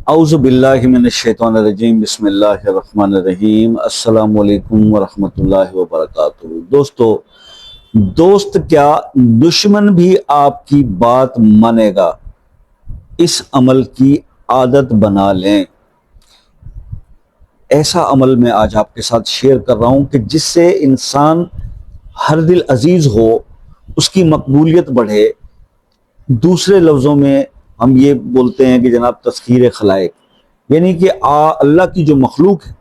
اعوذ باللہ من الشیطان الرجیم، بسم اللہ الرحمن الرحیم۔ السلام علیکم ورحمۃ اللہ وبرکاتہ۔ دوست کیا دشمن بھی آپ کی بات مانے گا؟ اس عمل کی عادت بنا لیں۔ ایسا عمل میں آج آپ کے ساتھ شیئر کر رہا ہوں کہ جس سے انسان ہر دل عزیز ہو، اس کی مقبولیت بڑھے۔ دوسرے لفظوں میں ہم یہ بولتے ہیں کہ جناب تسخیر خلائق، یعنی کہ اللہ کی جو مخلوق ہے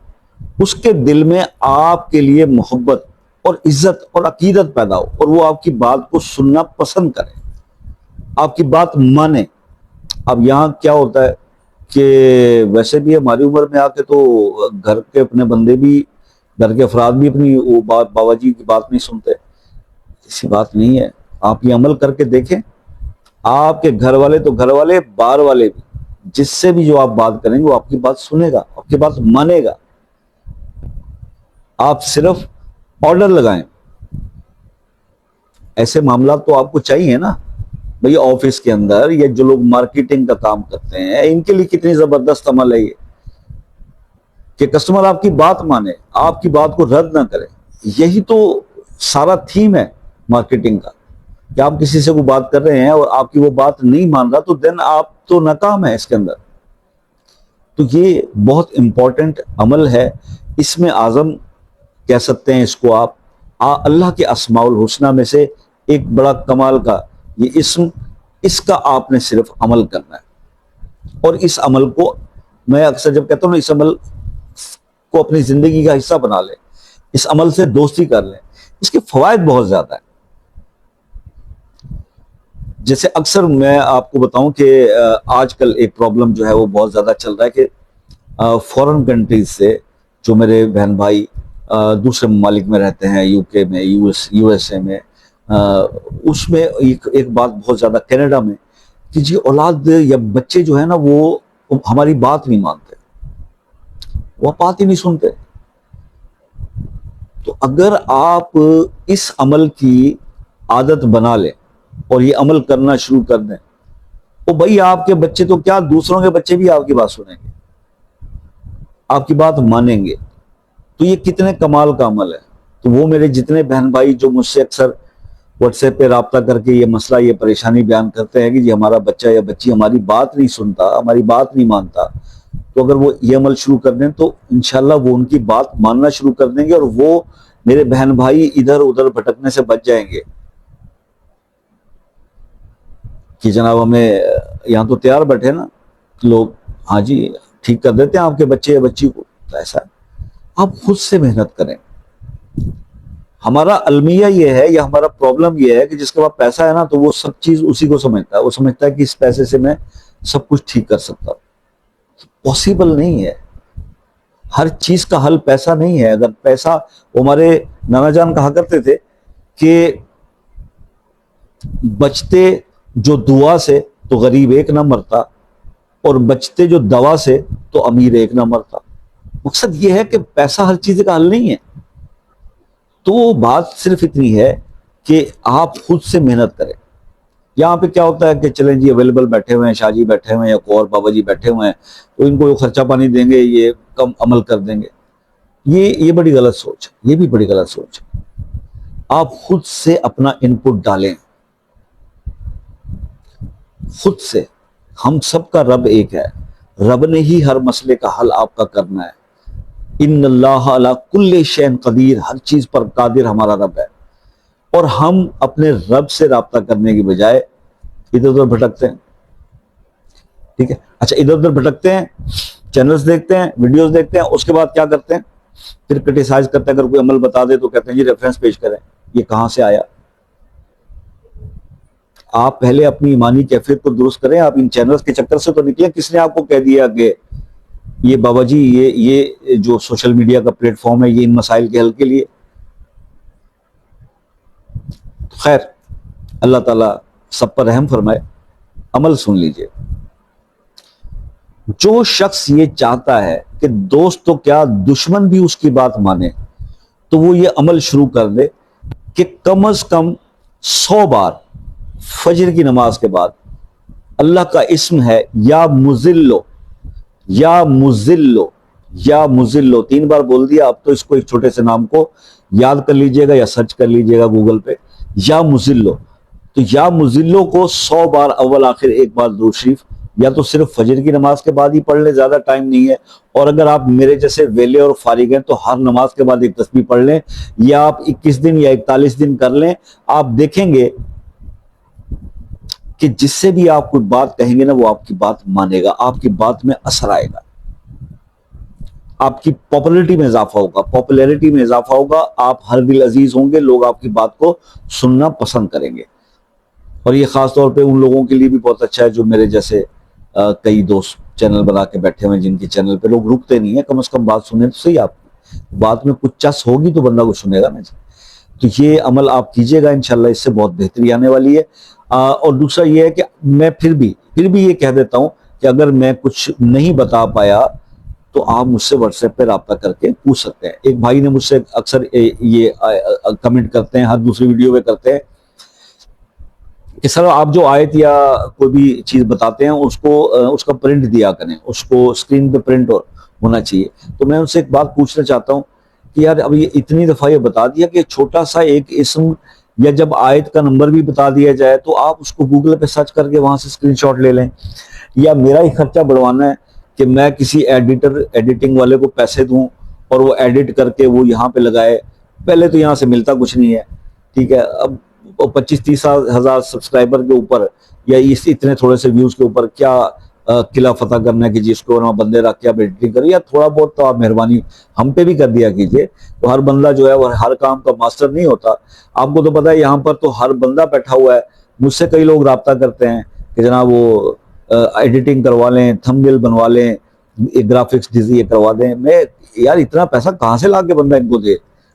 اس کے دل میں آپ کے لیے محبت اور عزت اور عقیدت پیدا ہو، اور وہ آپ کی بات کو سننا پسند کرے، آپ کی بات مانے۔ اب یہاں کیا ہوتا ہے کہ ویسے بھی ہماری عمر میں آ کے تو گھر کے اپنے بندے بھی، گھر کے افراد بھی اپنی وہ بابا جی کی بات نہیں سنتے۔ ایسی بات نہیں ہے، آپ یہ عمل کر کے دیکھیں۔ آپ کے گھر والے تو گھر والے، باہر والے بھی، جس سے بھی جو آپ بات کریں گے وہ آپ کی بات سنے گا، آپ کی بات مانے گا۔ آپ صرف آرڈر لگائیں۔ ایسے معاملات تو آپ کو چاہیے نا بھئی، آفس کے اندر یا جو لوگ مارکیٹنگ کا کام کرتے ہیں، ان کے لیے کتنی زبردست عمل ہے یہ کہ کسٹمر آپ کی بات مانے، آپ کی بات کو رد نہ کرے۔ یہی تو سارا تھیم ہے مارکیٹنگ کا، کہ آپ کسی سے کوئی بات کر رہے ہیں اور آپ کی وہ بات نہیں مان رہا، تو دین آپ تو ناکام ہے اس کے اندر۔ تو یہ بہت امپورٹنٹ عمل ہے، اس میں اعظم کہہ سکتے ہیں اس کو آپ۔ اللہ کے اسماء الحسنہ میں سے ایک بڑا کمال کا یہ اسم، اس کا آپ نے صرف عمل کرنا ہے۔ اور اس عمل کو میں اکثر جب کہتا ہوں نا، اس عمل کو اپنی زندگی کا حصہ بنا لیں، اس عمل سے دوستی کر لیں، اس کے فوائد بہت زیادہ ہیں۔ جیسے اکثر میں آپ کو بتاؤں کہ آج کل ایک پرابلم جو ہے وہ بہت زیادہ چل رہا ہے کہ فورن کنٹریز سے جو میرے بہن بھائی دوسرے ممالک میں رہتے ہیں، یو کے میں، یو ایس اے میں، اس میں ایک بات بہت زیادہ، کینیڈا میں، کہ جی اولاد یا بچے جو ہے نا وہ ہماری بات نہیں مانتے، وہ بات ہی نہیں سنتے۔ تو اگر آپ اس عمل کی عادت بنا لیں اور یہ عمل کرنا شروع کر دیں، تو بھائی آپ کے بچے تو کیا، دوسروں کے بچے بھی آپ کی بات سنیں گے، آپ کی بات مانیں گے۔ تو یہ کتنے کمال کا عمل ہے۔ تو وہ میرے جتنے بہن بھائی جو مجھ سے اکثر واٹس ایپ پہ رابطہ کر کے یہ مسئلہ، یہ پریشانی بیان کرتے ہیں کہ جی ہمارا بچہ یا بچی ہماری بات نہیں سنتا، ہماری بات نہیں مانتا، تو اگر وہ یہ عمل شروع کر دیں تو انشاءاللہ وہ ان کی بات ماننا شروع کر دیں گے، اور وہ میرے بہن بھائی ادھر ادھر بھٹکنے سے بچ جائیں گے کہ جناب ہمیں یہاں تو تیار بیٹھے نا لوگ، ہاں جی ٹھیک کر دیتے ہیں آپ کے بچے یا بچی کو۔ تو ایسا آپ خود سے محنت کریں۔ ہمارا المیہ یہ ہے، یا ہمارا پرابلم یہ ہے کہ جس کے پاس پیسہ ہے نا تو وہ سب چیز اسی کو سمجھتا ہے، وہ سمجھتا ہے کہ اس پیسے سے میں سب کچھ ٹھیک کر سکتا ہوں۔ پاسبل نہیں ہے، ہر چیز کا حل پیسہ نہیں ہے۔ اگر پیسہ، ہمارے نانا جان کہا کرتے تھے کہ بچتے جو دعا سے تو غریب ایک نہ مرتا، اور بچتے جو دوا سے تو امیر ایک نہ مرتا۔ مقصد یہ ہے کہ پیسہ ہر چیز کا حل نہیں ہے۔ تو بات صرف اتنی ہے کہ آپ خود سے محنت کریں۔ یہاں پہ کیا ہوتا ہے کہ چلیں جی اویلیبل بیٹھے ہوئے ہیں، شاہ جی بیٹھے ہوئے ہیں یا کوئی اور بابا جی بیٹھے ہوئے ہیں، تو ان کو خرچہ پانی دیں گے، یہ کم عمل کر دیں گے۔ یہ بڑی غلط سوچ ہے، یہ بھی بڑی غلط سوچ ہے۔ آپ خود سے اپنا انپٹ ڈالیں، خود سے۔ ہم سب کا رب ایک ہے، رب نے ہی ہر مسئلے کا حل آپ کا کرنا ہے۔ ان اللہ علی کل شیء قدیر، ہر چیز پر قادر ہمارا رب ہے، اور ہم اپنے رب سے رابطہ کرنے کی بجائے ادھر ادھر بھٹکتے ہیں۔ ٹھیک ہے، اچھا ادھر ادھر بھٹکتے ہیں، چینلز دیکھتے ہیں، ویڈیوز دیکھتے ہیں، اس کے بعد کیا کرتے ہیں، پھر کرٹیسائز کرتے ہیں۔ اگر کوئی عمل بتا دے تو کہتے ہیں جی ریفرنس پیش کریں، یہ کہاں سے آیا۔ آپ پہلے اپنی ایمانی کیفیت کو درست کریں۔ آپ ان چینلز کے چکر سے تو نکلیں۔ کس نے آپ کو کہہ دیا کہ یہ بابا جی یہ جو سوشل میڈیا کا پلیٹ فارم ہے یہ ان مسائل کے حل کے لیے؟ خیر، اللہ تعالیٰ سب پر رحم فرمائے۔ عمل سن لیجئے۔ جو شخص یہ چاہتا ہے کہ دوست تو کیا دشمن بھی اس کی بات مانے، تو وہ یہ عمل شروع کر دے کہ کم از کم 100 بار فجر کی نماز کے بعد اللہ کا اسم ہے یا مذلو، یا مزلو، یا مزلو 3 بار بول دیا. اب تو اس کو ایک چھوٹے سے نام کو یاد کر لیجئے گا یا سرچ کر لیجئے گا گوگل پہ، یا مزلو. تو یا مزلو کو 100 بار اول آخر ایک بار درود شریف یا تو صرف فجر کی نماز کے بعد ہی پڑھ لیں، زیادہ ٹائم نہیں ہے. اور اگر آپ میرے جیسے ویلے اور فارغ ہیں تو ہر نماز کے بعد ایک تسبیح پڑھ لیں، یا آپ 21 دن یا 41 دن کر لیں. آپ دیکھیں گے کہ جس سے بھی آپ کوئی بات کہیں گے نا وہ آپ کی بات مانے گا، آپ کی بات میں اثر آئے گا، آپ کی پاپولیرٹی میں اضافہ ہوگا، آپ ہر دل عزیز ہوں گے، لوگ آپ کی بات کو سننا پسند کریں گے. اور یہ خاص طور پہ ان لوگوں کے لیے بھی بہت اچھا ہے جو میرے جیسے کئی دوست چینل بنا کے بیٹھے ہوئے ہیں، جن کی چینل پہ لوگ رکتے نہیں ہیں، کم از کم بات سنیں تو صحیح. آپ بات میں کچھ چس ہوگی تو بندہ کو سنے گا نا. تو یہ عمل آپ کیجئے گا، انشاءاللہ اس سے بہت بہتری آنے والی ہے. اور دوسرا یہ ہے کہ میں پھر بھی یہ کہہ دیتا ہوں کہ اگر میں کچھ نہیں بتا پایا تو آپ مجھ سے واٹس ایپ پہ رابطہ کر کے پوچھ سکتے ہیں. ایک بھائی نے مجھ سے اکثر یہ کمنٹ کرتے ہیں، ہر دوسری ویڈیو پہ کرتے ہیں کہ سر آپ جو آیت یا کوئی بھی چیز بتاتے ہیں اس کا پرنٹ دیا کریں، اس کو اسکرین پہ پرنٹ ہونا چاہیے. تو میں ان سے ایک بات پوچھنا چاہتا ہوں کہ یار اب یہ اتنی دفعہ یہ بتا دیا کہ چھوٹا سا ایک اسم یا جب آیت کا نمبر بھی بتا دیا جائے تو آپ اس کو گوگل پہ سرچ کر کے وہاں سے اسکرین شاٹ لے لیں. یا میرا ہی خرچہ بڑھوانا ہے کہ میں کسی ایڈیٹنگ والے کو پیسے دوں اور وہ ایڈٹ کر کے وہ یہاں پہ لگائے. پہلے تو یہاں سے ملتا کچھ نہیں ہے، ٹھیک ہے. اب 25-30 ہزار سبسکرائبر کے اوپر یا اتنے تھوڑے سے ویوز کے اوپر کیا قلعہ فتح کرنا ہے کہ جس کو بندے رکھ کے آپ ایڈیٹنگ کریں. یا تھوڑا بہت تو آپ مہربانی ہم پہ بھی کر دیا کیجئے. تو ہر بندہ جو ہے وہ ہر کام کا ماسٹر نہیں ہوتا. آپ کو تو پتا ہے یہاں پر تو ہر بندہ بیٹھا ہوا ہے. مجھ سے کئی لوگ رابطہ کرتے ہیں کہ جناب وہ ایڈیٹنگ کروا لیں، تھمبنیل بنوا لیں، گرافکس ڈیزائن کروا دیں. میں یار اتنا پیسہ کہاں سے لا کے بندہ ان کو دے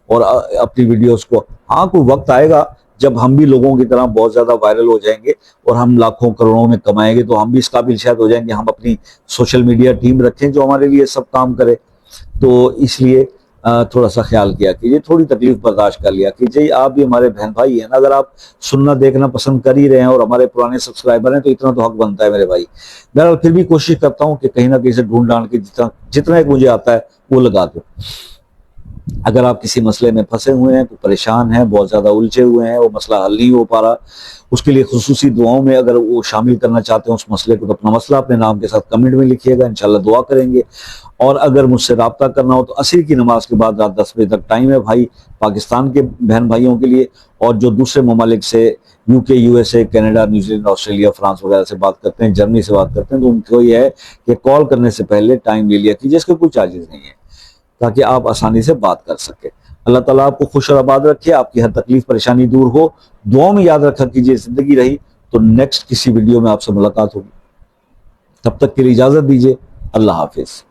اور اپنی ویڈیوز کو. ہاں کوئی وقت آئے گا جب ہم بھی لوگوں کی طرح بہت زیادہ وائرل ہو جائیں گے اور ہم لاکھوں کروڑوں میں کمائیں گے تو ہم بھی اس قابل شاید ہو جائیں گے ہم اپنی سوشل میڈیا ٹیم رکھیں جو ہمارے لیے سب کام کرے. تو اس لیے تھوڑا سا خیال کیا کیجیے، تھوڑی تکلیف برداشت کر لیا کیجیے. آپ بھی ہمارے بہن بھائی ہیں نا، اگر آپ سننا دیکھنا پسند کر ہی رہے ہیں اور ہمارے پرانے سبسکرائبر ہیں تو اتنا تو حق بنتا ہے میرے بھائی. بہرحال پھر بھی کوشش کرتا ہوں کہ کہیں نہ کہیں سے ڈھونڈ ڈھانڈ کے جتنا ایک مجھے آتا ہے وہ لگا دوں. اگر آپ کسی مسئلے میں پھنسے ہوئے ہیں، پریشان ہیں، بہت زیادہ الجھے ہوئے ہیں، وہ مسئلہ حل نہیں ہو پا رہا، اس کے لیے خصوصی دعاؤں میں اگر وہ شامل کرنا چاہتے ہیں اس مسئلے کو، تو اپنا مسئلہ اپنے نام کے ساتھ کمنٹ میں لکھیے گا، انشاءاللہ دعا کریں گے. اور اگر مجھ سے رابطہ کرنا ہو تو عصر کی نماز کے بعد رات 10 بجے تک ٹائم ہے بھائی پاکستان کے بہن بھائیوں کے لیے. اور جو دوسرے ممالک سے UK USA Canada New Zealand Australia France وغیرہ سے بات کرتے ہیں، جرمنی سے بات کرتے ہیں، تو ان کو یہ ہے کہ کال کرنے سے پہلے ٹائم لے لیا کیجیے، اس کے کوئی چارجز نہیں ہے تاکہ آپ آسانی سے بات کر سکیں. اللہ تعالیٰ آپ کو خوش اور آباد رکھے، آپ کی ہر تکلیف پریشانی دور ہو. دعاؤں میں یاد رکھا کیجیے. زندگی رہی تو نیکسٹ کسی ویڈیو میں آپ سے ملاقات ہوگی. تب تک کے لیے اجازت دیجیے. اللہ حافظ.